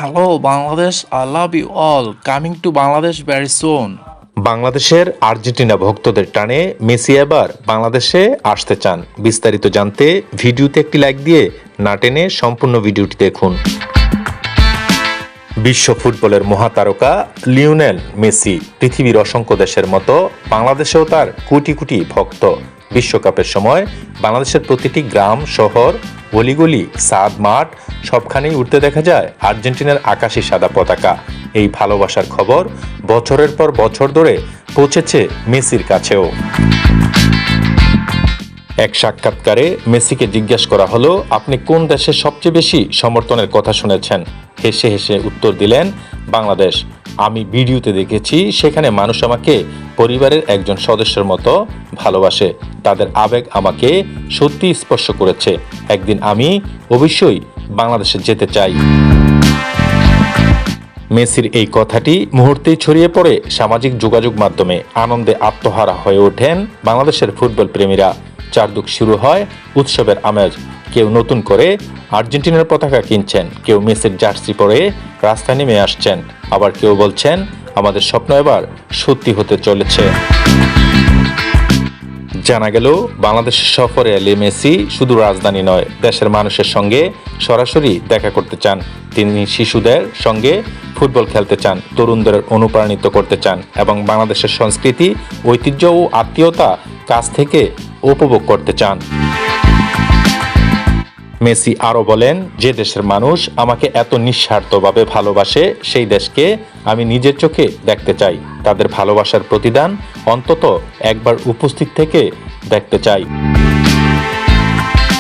Hello, Bangladesh. I love you all. Coming to Bangladesh very soon. বাংলাদেশের Argentina ভক্তদের টানে Messi এবার বাংলাদেশে আসতে চান। বিস্তারিত জানতে ভিডিওতে একটি লাইক দিয়ে না টেনে সম্পূর্ণ ভিডিওটি দেখুন। বিশ্ব ফুটবলের মহাতারকা লিওনেল মেসি পৃথিবীর অসংখ্য দেশের মতো বাংলাদেশেও তার কোটি কোটি ভক্ত। বিশ্বকাপের সময় বাংলাদেশের প্রতিটি গ্রাম, শহর, অলিগলি, সাদ, মাঠ সবখানেই উঠতে দেখা যায় আর্জেন্টিনার আকাশী সাদা পতাকা। এই ভালোবাসার খবর বছরের পর বছর ধরে পৌঁছেছে মেসির কাছেও। এক সাক্ষাৎকারে মেসিকে জিজ্ঞেস করা হলো, আপনি কোন দেশের সবচেয়ে বেশি সমর্থনের কথা শুনেছেন? হেসে হেসে উত্তর দিলেন, বাংলাদেশ। আমি ভিডিওতে দেখেছি সেখানে মানুষ আমাকে পরিবারের একজন সদস্যের মতো ভালোবাসে। তাদের আবেগ আমাকে সত্যি স্পর্শ করেছে। একদিন আমি অবশ্যই বাংলাদেশে যেতে চাই। মেসির এই কথাটি মুহূর্তেই ছড়িয়ে পড়ে সামাজিক যোগাযোগ মাধ্যমে। আনন্দে আত্মহারা হয়ে ওঠেন বাংলাদেশের ফুটবল প্রেমীরা। চারদিক শুরু হয় উৎসবের আমেজ। কেউ নতুন করে আর্জেন্টিনার পতাকা কিনছেন, কেউ মেসির জার্সি পরে রাস্তায় নেমে আসছেন, আবার কেউ বলছেন আমাদের স্বপ্ন এবার সত্যি হতে চলেছে। জানা গেল বাংলাদেশের সফরে এলে মেসি শুধু রাজধানী নয়, দেশের মানুষের সঙ্গে সরাসরি দেখা করতে চান। তিনি শিশুদের সঙ্গে ফুটবল খেলতে চান, তরুণদের অনুপ্রাণিত করতে চান এবং বাংলাদেশের সংস্কৃতি, ঐতিহ্য ও আত্মীয়তা কাছ থেকে উপভোগ করতে চান। মেসি আরও বলেন, যে দেশের মানুষ আমাকে এত নিঃস্বার্থভাবে ভালোবাসে সেই দেশকে আমি নিজের চোখে দেখতে চাই। তাদের ভালোবাসার প্রতিদান অন্তত একবার উপস্থিত থেকে দেখতে চাই।